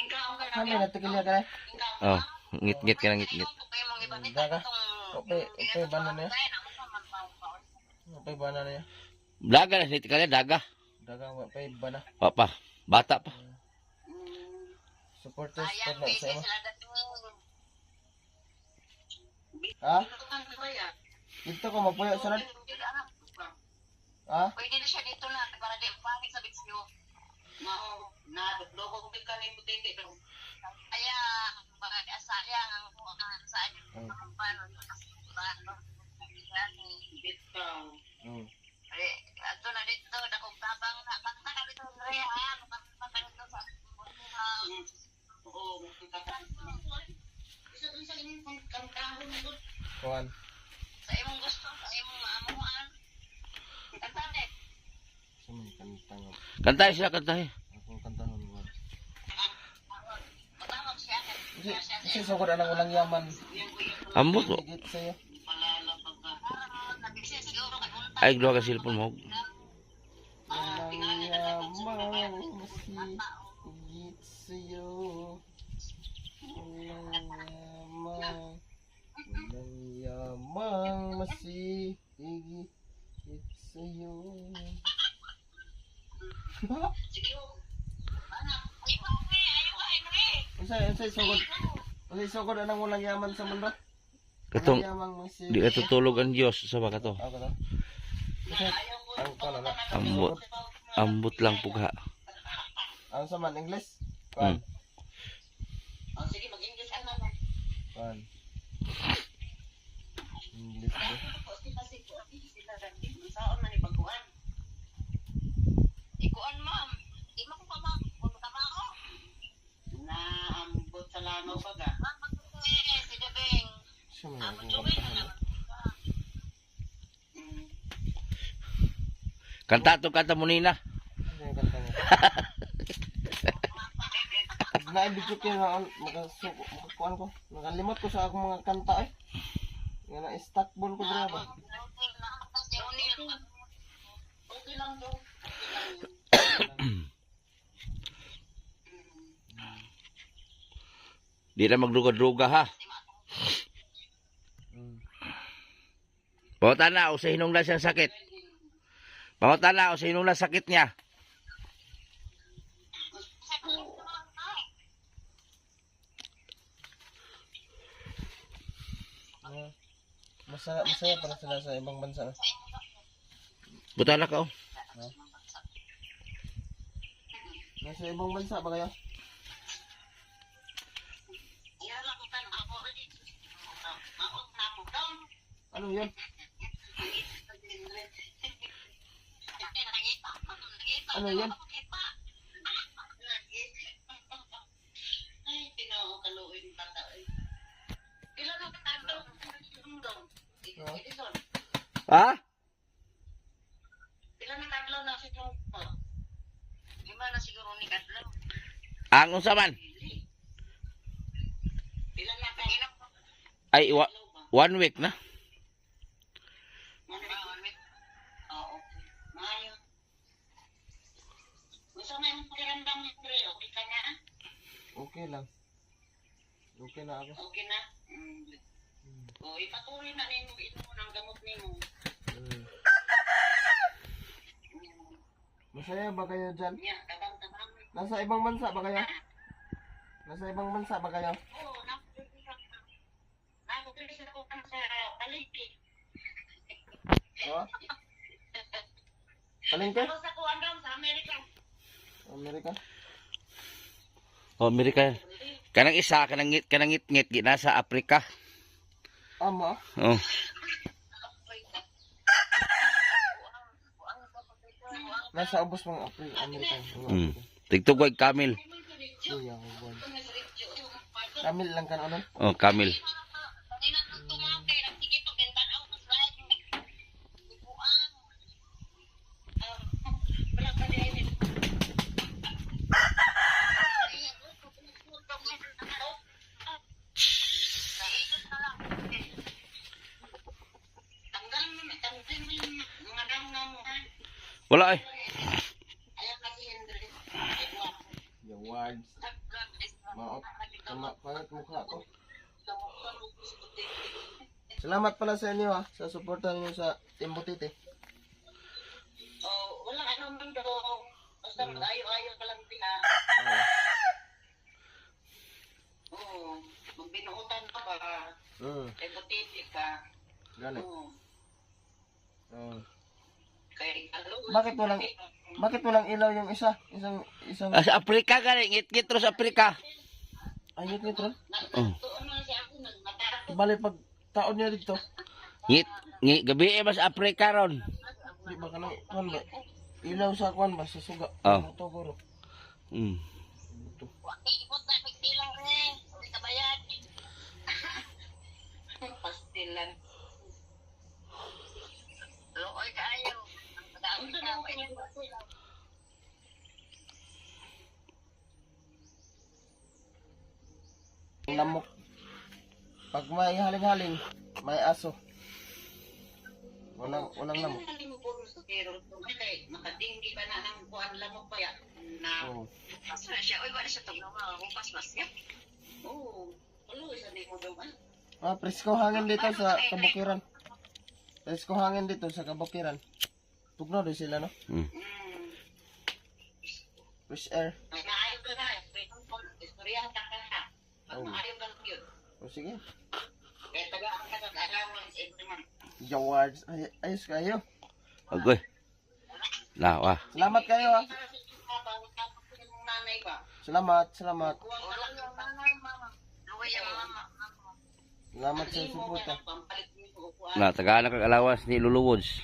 Ingkaon ka na. Kami natikil niya ka. Oh, ngit-ngit ka na ngit-ngit. Daga. Okay, ba na niya? Okay, ba na niya? Daga na sinitingan, daga. Daga, okay, ba na? Papa, bata pa. Supporters po Sayang, na busy sa imo. sila dating. Ha? Ito kang kaya. Dito ko magpuyo sunod. Ha? Pwede na siya dito na para di panik sa bisyo. Na dogo ko ka ni puti do. Kaya mga sayang ang sayang ang paano ano dito. Ato na dito dakong tabang na kanta na dito Andre ha kanta dito sa oo isa dun sa inyong kantahon mo Kuhan. sa imong gusto sa imong maamuan kanta ne Suman kantang. Kantahin sila, kantahin. Akong kantahon mo. matawag siya Kasi sugod anang ulang yaman. Ambot mo. Higit sa'yo. palala pagka nabigsi siguro kay unta Ay, gluha ka cellphone mo. Walang yaman masigit sa'yo. Walang yaman masigit sa'yo. sige anak ipaw ni ayo Henry Unsay sugod? Unsay sugod anang walang yaman sa mundo? Katong, Walang yaman masigit. di natutulog ang Diyos. Sa ba ka to? Ako to. Kasi ang pala na. Ambot. Ambot lang pugha. Ang sa man English? Kuan. oh sige mag-English ka na Kuan. English ko. Saan man ipagkuhan? Ikuan, ma'am. Di mo ko pa, ma'am. Kung tama ako. Naambot sa langaw ba ga? Ma'am, magkukuhin. Si Debeng. Siya man akong Magkukuhin kantahan. na naman. Kanta to kanta mo nina. Ano yung kanta niya? Naibigyo ko yung makakuan ko. Nakalimot ko sa akong mga kanta eh. Nga na-stack ball ko dira ba? Okay lang daw. Di na magdruga-druga ha. Mm. Pangutana o sa hinungdan siyang sakit. Pangutana o sa hinungdan sakit niya. Masaya para sila sa ibang bansa. Butana ka o. Nasa ibang bansa ba kayo? Ano yun? Ano yun? Ay, pinakaluin bata. Ilan ang tatlo? Edison. Ha? Ilan ang tatlo na si Trump? Lima na siguro ni Kadlo. Ang unsa man? Ilan na tayo? Ay, 1 week na. Oo. Mayo. Gusto na yung pakiramdam ni Pre. Okay ka na? Okay lang. Okay na ako. Okay na? O, ipatuloy na nimo inom ng gamot nimo. Mm. Masaya ba kayo dyan? Yeah, tabang-tabang. Nasa ibang bansa ba kayo? Nasa ibang bansa ba kayo? Oo, nakutulis ako sa palengke. Oo? Palengke? Tapos ako andam sa Amerika. Amerika? O, Amerika yan. Kanang isa, kanang ngit-ngit, nasa Afrika. Ama? Oh. Nasa ubos mga Amerika. Tigtugwag kamil. Kuya ko buwan. Kamil lang ka ano? Oh, Camil. Wala eh. Yung words. Maot. Pangit mukha ko. Salamat pala sa inyo sa suporta niyo sa Team Butiti. Oh, walang ano man daw. Basta mag-ayo-ayo ka lang din ha. Oo. Magbinuutan ka ba? Kay butiti ka. Gani. Oo. Kay Bakit walang ilaw yung isa? Isang Sa Afrika gani, ngit-ngit ro sa Afrika. ayot nito. Tuon na siya ako nagmatara. Bali pag taon niya dito. Ngit gabi mas Afrika ron. Di ba kanang kwan ba? Ilaw sa kwan ba sa suga? Oh. Ito guro. Mm. Ikot na pagtilang rin. Hindi ka bayad. Pastilan. Looy kayo. Ang pag-aawit ka. Lamok. Pag may haling-haling, may aso. Unang lamok. Hindi mo puro sa pero kay makadinggi ba na ng kuan lamok pa yan na Oo. pasmas siya. Uy, wala siya tugnaw kung pasmas niya. Oo. Ulo, isa di mo daw. Presko hangin dito sa kabukiran. Presko hangin dito sa kabukiran. Tugnaw din sila, no? Mm. Fresh air. Maayo ka na. Istoryahan ka na. Oo. Maayo ka na yun. O sige. Kaya tagaan ka ng allowance every month. Jawards. Ayos kayo. Agoy. Na, wah. Salamat kayo Nanay ba? Salamat. Wala yung nanay, mama. Luway yung mama. Salamat sa suporta. Pampalit mo yung upuan. Na tagaan kag alawas ni Luluwods.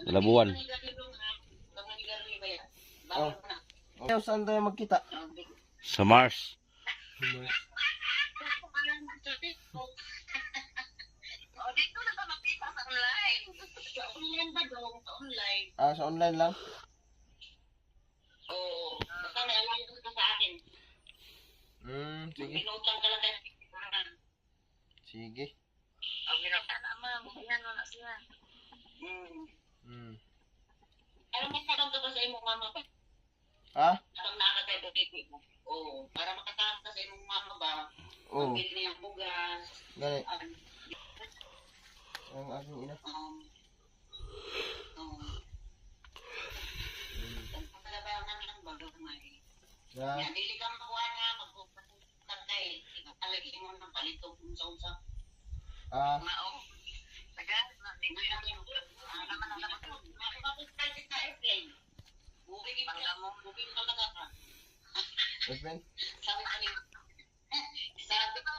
Labuan. Oh. Ayaw, saan tayo magkita? Sa Mars. Oh, dito na ba makita sa online? Sa online ba daw? Sa online? Sa online lang? Oo. Basta may alam ka sa akin. Sige. Pinutang ka lang kayo. Sige. Ang ginagawa na, ma'am. Yan na siya. Pero may tarong ka ba sa imong mama ba? Ha? Tarong nakakatayo dito mo. Oo. Para makatarong ka sa imong mama ba? Oo. Pagpili niyang bugas. Gani. Ang aking ina. Pagkalabangan lang ba? Ya. Yan, dili ka makuha na. Magpapagpag kayo. Alagin mo ng palito kung sa-usa. Mao. Tagal. Naman ang laman. Makapagpagpag ka airplane. Bubigin talaga ka. Boyfriend? Sabi ko niyo. Sabi ko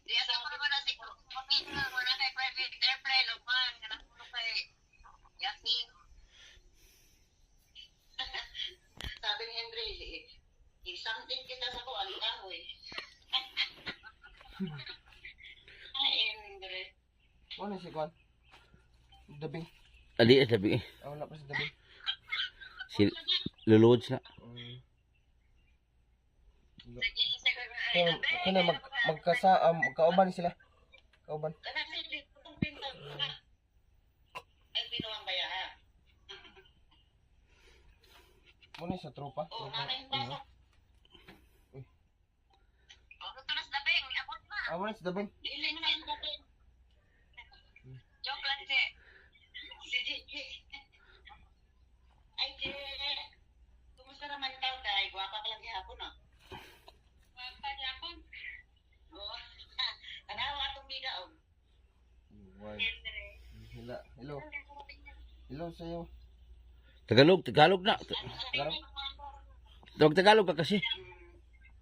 di asa ko na siguro. Wala kay private airplane o man. Ganang puno kay yakin. Sabi ni Henry, something kita sa ko, alikaw eh. Ay, Henry. Ano si Kwan? Dabing. Adi sabi. Wala pa si Dabing. Si Luluwods na. Kaya magkauban sila. Kauban. Ay, binuwang baya ha. Muna sa tropa. Oo, nanay yung basa. O, tutulas na beng, abot na. Muna si Dabing. Dili na yung dating. Joke lang, si. Si Gigi. Ay, Gigi. Kumusta naman ikaw, Day? Guwapa ka lang gihapon, no? Guwapa gihapon? Oo. Tanawa atong biga, oh. Hello. Hello sa'yo. Tagalog na. Tagalog? Tagalog ka kasi.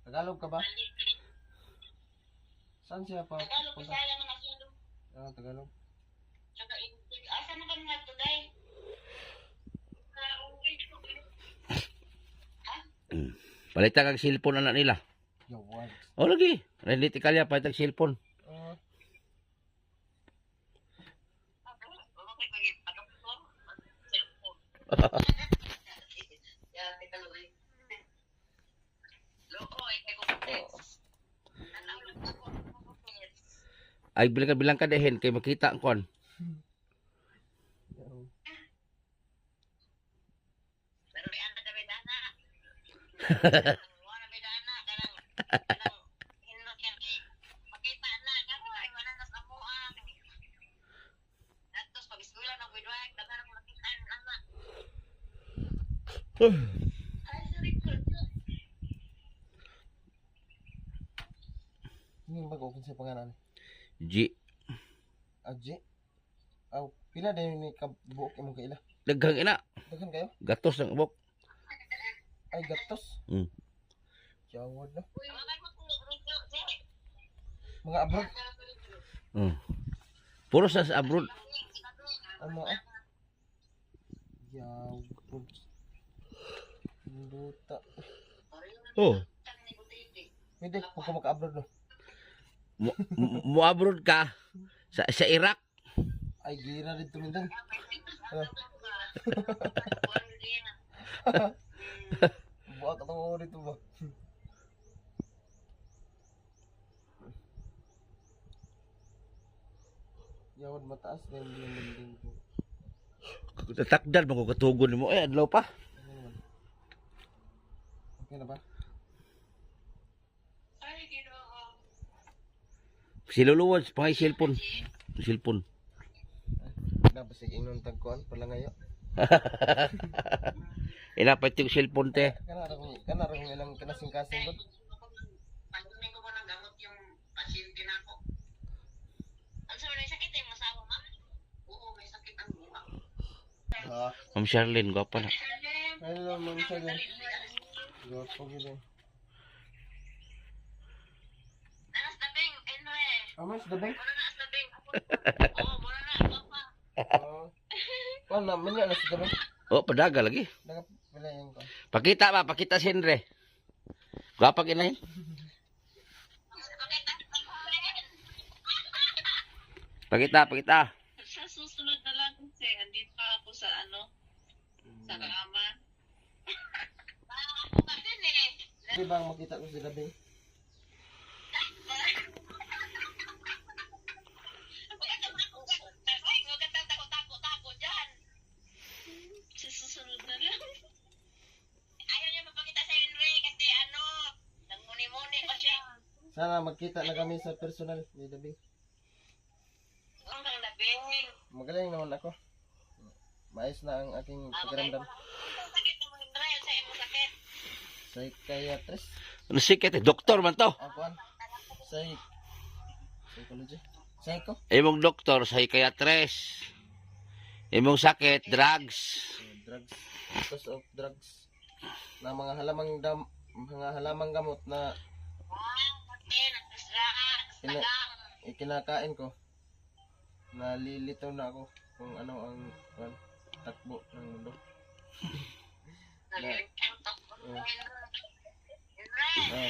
Tagalog ka ba? Saan siya pa? Tagalog, Punta? Bisaya man ako doon. Tagalog. Saka, asa na kami nga to, Day? Ha? Palitan kang cellphone anak nila. Yawan. O lagi. Ready kalya palitan cellphone. Ah, Ay bilang ka dehen kay makita ang kon. yaw. Hindi ba kung sa pangalan? G. Aji? Aw, pila din ni kabuok imong kaila? Daghang ina. Daghan kayo? Gatos ng ubok. Ay, gatos. Mm. Yawad na. Mga abroad. Mm. Puro sa abroad. Ano ah? Yawad. Luta. Oh. Pwede kung ka maka-abroad no? Mo abroad ka sa Iraq. Ay, gira rin tumindan. Buat atong ako rito ba? Yawad mataas na yung dinding ko. Tatakdan mo ko katugon mo. Eh adlaw pa. Ano naman? Okay na ba? Siluluwan pangay cellphone. Cellphone. Nabasig inon tagkuan pala ngayo. Inapat yung cellphone te. Kana ra kung ilang kanasing-kasing gud. Pagkunin ko ba ng gamot yung pasyente na ako? Ang sabi na sakit yung masawa, ma? Oo, may sakit ang buha. Ha. Ma'am Charlene, gwapa na. Hello, ma'am Sagan. Gwapo gid. Nanas tabing, Enre. Amas dabay. Muna na as tabing. Oo, muna na, papa. Kuan na man na sa dabay. Oh, padaga lagi. Daga pala yung kuan. Pakita ba? Pakita si Henry. Gwapa kinahin. Pakita. Sa susunod na lang kasi andito ako sa sa kama. Ako ka din eh. Di ba makita ko si dabay? Huwag ka takot dyan. Sa susunod na lang. Ayaw niya mapakita sa Henry kasi nangmuni-muni pa siya. Sana magkita na kami sa personal ni dabay. Ang labing. Magaling naman ako. Maayos na ang aking pakiramdam. Sakit mo Henry, sa imo sakit. Psychiatrist. Ano sikit eh? Doktor man to. Akuan. Psychology. Psycho. Imong doktor, psychiatrist. Imong sakit, drugs. Drugs. Because of drugs. Na mga halamang gamot na ikinakain ko. Nalilito na ako kung ano ang takbo ng mundo. Ah,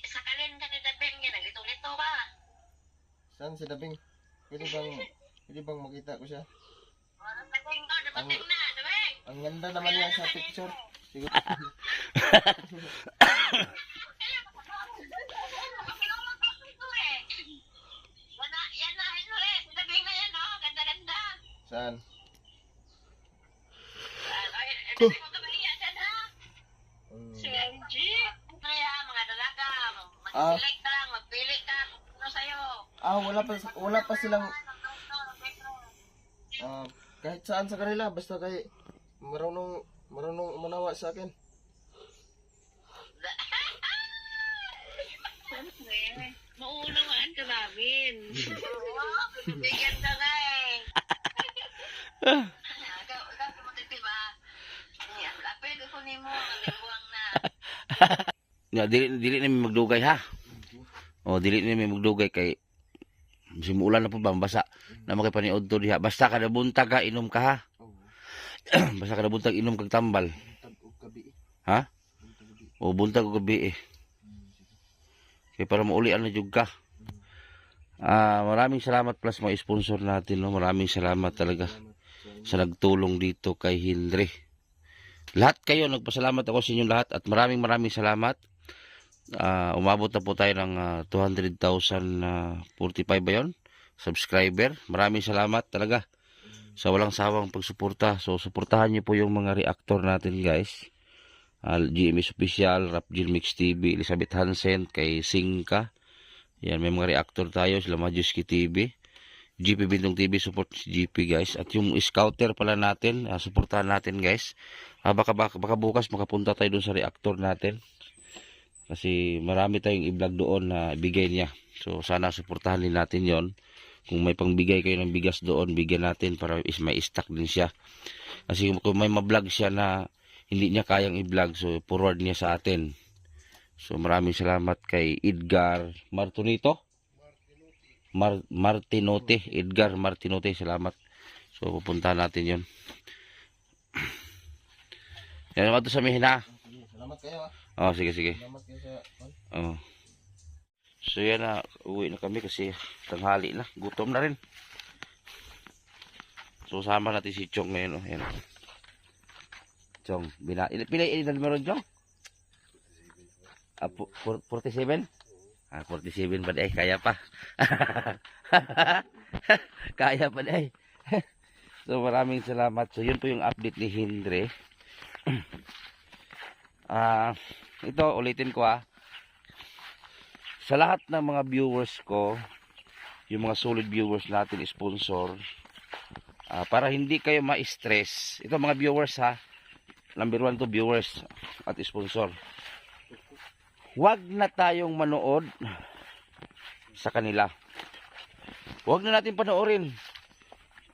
Sakalin ka ni Dabeng yan, naglito-lito ka. saan si Dabing? Pwede bang makita ko siya? Dabeng ko, dapating na, Dabeng. Ang ganda naman yan sa picture. Siguro. Yan na, Henry. Si Dabeng na yan, oh. Ganda-ganda. Saan? Dabeng mo ka mahiya dyan, ha? Hmm. MG. Kaya, mga dalaga, Ah. mag-select ka lang, magpili ka kung ano sa'yo. Wala pa silang kahit saan sa kanila basta kay marunong manawa sa akin. Maunawaan ka namin. Oo, bibigyan ka nga eh. Ikaw tumutiti ba? Lapit ko ni mo, nalibuang na. Nga, dili na may magdugay ha. O, dili na may magdugay kay simulan na po ba, basa na makipaniod to diha. Basta kada buntag ka, inom ka ha. Oh, Basta kada buntag, inom kag tambal. tag og gabi. Ha? O buntag ko gabi eh. Kaya para maulian na jud ka. Maraming salamat plus mga sponsor natin, no. Maraming salamat talaga sa nagtulong dito kay Henry. Lahat kayo, nagpasalamat ako sa inyong lahat at maraming salamat. Umabot na po tayo ng 200,045 ba yun? Subscriber. Maraming salamat talaga sa walang sawang pagsuporta. So, suportahan niyo po yung mga reactor natin, guys. GMS Official, Rapjil Mix TV, Elizabeth Hansen, kay Singka. Yan, may mga reactor tayo, sila Majuski TV. GP Bintong TV, support si GP, guys. At yung scouter pala natin, suportahan natin, guys. Baka bukas makapunta tayo dun sa reactor natin. Kasi marami tayong i-vlog doon na ibigay niya. So, sana suportahan din natin yon. Kung may pangbigay kayo ng bigas doon, bigyan natin para may stock din siya. Kasi kung may ma-vlog siya na hindi niya kayang i-vlog, so forward niya sa atin. So, maraming salamat kay Edgar Martinito. Martinote, Edgar Martinote, salamat. So, pupunta natin yon. Yan naman ito sa Mihina. Salamat kayo. Sige. Salamat kayo sa... So yan na, uwi na kami kasi tanghali na, gutom na rin. So sama natin si Chong ngayon. Yan. Chong, pila na meron, Chong? 47? 47 pa kaya pa. Kaya pa So maraming salamat. So yun po yung update ni Henry. Ito ulitin ko sa lahat ng mga viewers ko, yung mga solid viewers natin, sponsor, para hindi kayo ma-stress. Ito mga viewers number 1 to viewers at sponsor. Huwag na tayong manood sa kanila. Huwag na natin panoorin.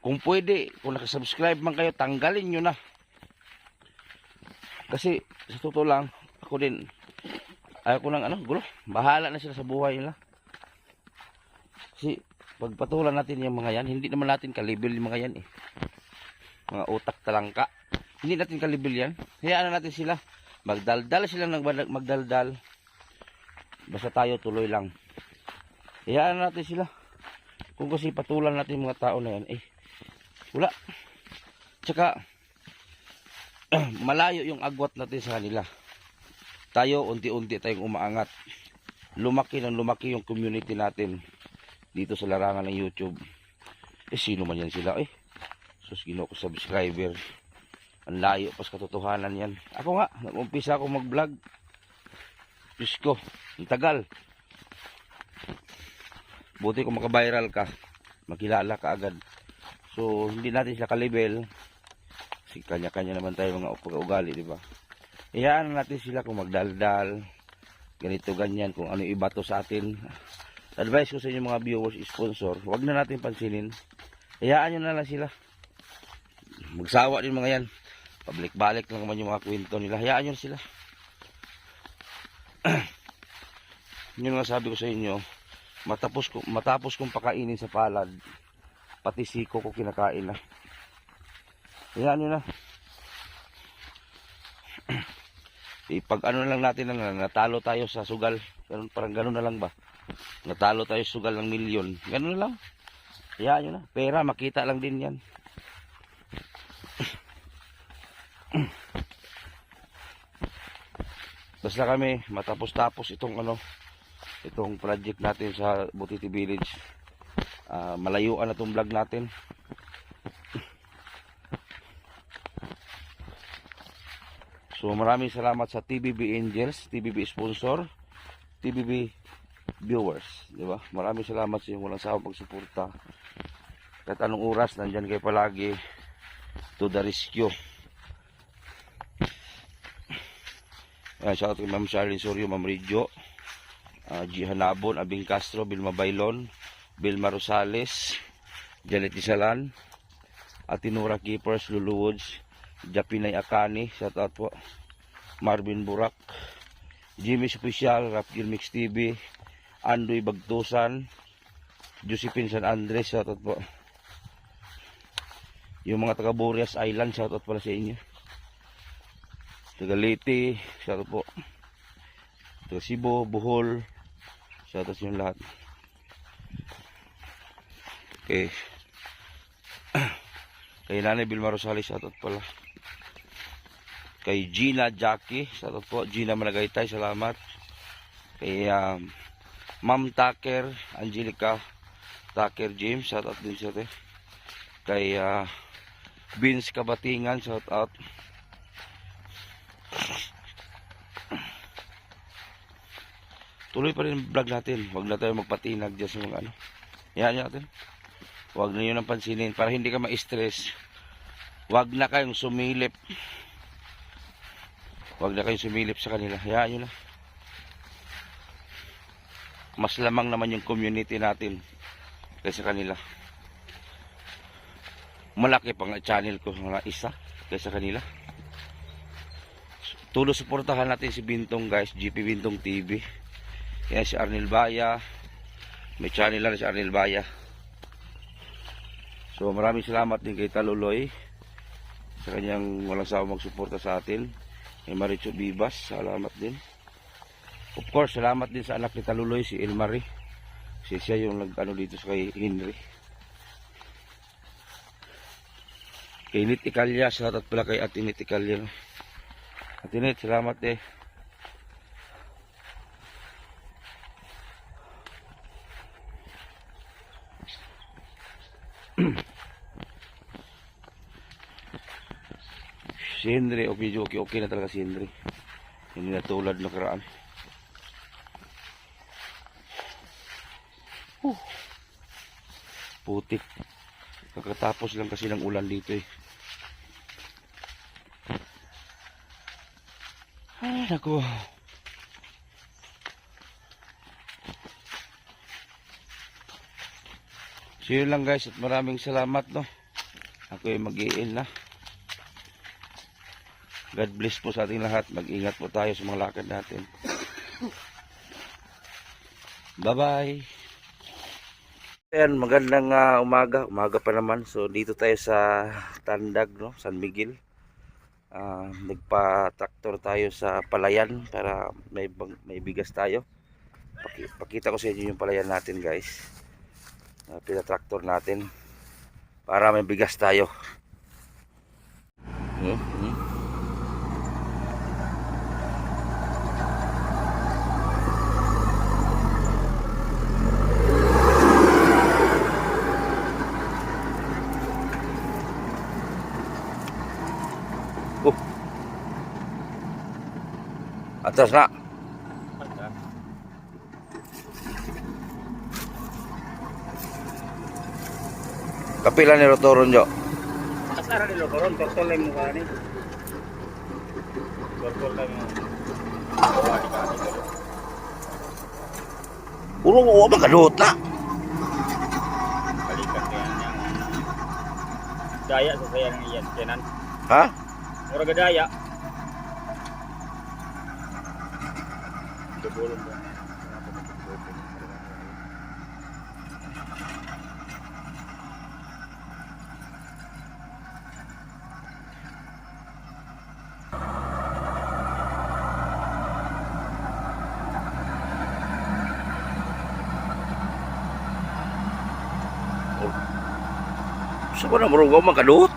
Kung pwede, kung nakasubscribe man kayo, tanggalin nyo na. Kasi sa totoo lang, ako din, ayaw ko ng gulo. Bahala na sila sa buhay nila. Kasi pagpatulan natin yung mga yan, hindi naman natin kalibel yung mga yan eh. Mga utak talangka. Hindi natin kalibel yan. Hayaan na natin sila. Magdaldal sila ng magdaldal. Basta tayo tuloy lang. Hayaan na natin sila. Kung kasi patulan natin mga tao na yan, wala. Tsaka, malayo yung agwat natin sa kanila. Tayo, unti-unti tayong umaangat. Lumaki yung community natin dito sa larangan ng YouTube. Sino man yan sila? Sus, Ginoo ko subscriber. Ang layo pa sa katotohanan yan. Ako nga, nag-umpisa ako mag-vlog. Diyos ko, ang tagal. Buti kung makabiral ka, makilala ka agad. So, hindi natin sila kalibel. Kasi kanya-kanya naman tayo mga pag-ugali, di ba? Iyaan natin sila kung magdaldal, ganito, ganyan, kung ano ibato sa atin. Advice ko sa inyo mga viewers, sponsor, huwag na natin pansinin. Iyaan nyo na lang sila. Magsawa din mga yan. Pabalik-balik lang naman yung mga kwento nila. Hayaan nyo sila. Yun nga sabi ko sa inyo, matapos kong pakainin sa palad, pati siko ko kinakain na. Hayaan nyo na. Pag ano lang natin na natalo tayo sa sugal, parang ganun na lang ba? Natalo tayo sa sugal ng milyon. Ganun na lang. Hayaan nyo na. Pera, makita lang din yan. Basta kami matapos-tapos itong project natin sa Butiti Village. Malayuan na itong vlog natin. So maraming salamat sa TBB Angels, TBB sponsor, TBB viewers, di ba? Maraming salamat sa inyong walang sawang pagsuporta. Kahit anong oras, nandyan kayo palagi to the rescue. Shout out kay Ma'am Charlene Sorio, Ma'am Ridjo, G. Hanabon, Abing Castro, Vilma Bailon, Vilma Rosales, Janet Isalan, Atinura Keepers, Lulu Woods, Japinay Akani, shout out po, Marvin Burak, Jimmy's Official, Rapjil Mix TV, Andoy Bagtusan, Josephine San Andres, shout out po. Yung mga taga Burias Island, shout out pala sa inyo. taga Leyte, shoutout po. Taga Cebu, Bohol, shoutout sa inyo lahat. Okay. Kay Nanay Vilma Rosales, shoutout pala. Kay Gina Jackie, shoutout po. Gina Managaytay, salamat. Kay Ma'am Tucker, Angelica Tucker James, shoutout din sa te. Kay Vince Kabatingan, shoutout. Tuloy pa rin ang vlog natin. Huwag na tayo magpatinag dyan sa mga ano. Yan natin. Huwag na yun ang pansinin. Para hindi ka ma-stress. Huwag na kayong sumilip. Huwag na kayong sumilip sa kanila. Yan yun na. Mas lamang naman yung community natin kaysa kanila. Malaki pang channel ko mga isa kaysa kanila. Tulo suportahan natin si Bintong guys. GP Bintong TV. Yan si Arnel Baya. May channel lang si Arnel Baya. So maraming salamat din kay Taluloy sa kanyang walang sawa magsuporta sa atin. Kay Maricho Bibas, salamat din. Of course, salamat din sa anak ni Taluloy, si Elmarie. Kasi siya yung nag-ano dito sa kay Henry. Kay Nit Ikalya, salamat pala kay Ate Nit Ikalya. Ate Nit, salamat eh. Si Henry, okay na talaga si Henry. Hindi na tulad na karaan. Putik. Kakatapos lang kasi ng ulan dito eh. Ay, naku. So yun lang guys, at maraming salamat no. Ako ay mag-i-il na. God bless po sa ating lahat. Mag-ingat po tayo sa mga lakad natin. Bye-bye. Ayan, magandang umaga. Umaga pa naman. So dito tayo sa Tandag, no? San Miguel. Nagpa-traktor tayo sa palayan para may bigas tayo. Pakita ko sa inyo yung palayan natin guys. Pinatraktor natin para may bigas tayo. Atas na. Kapila ni Rotoron jo. Asara ni Locoron, tortol lang mo kani. Tortol lang mo. Puro mo ba kadot na? Balikat kaya niyang daya sa sayang iyan tenan. Ha? Mura gadaya. Debulong ba? Sa ko na marugaw makadot?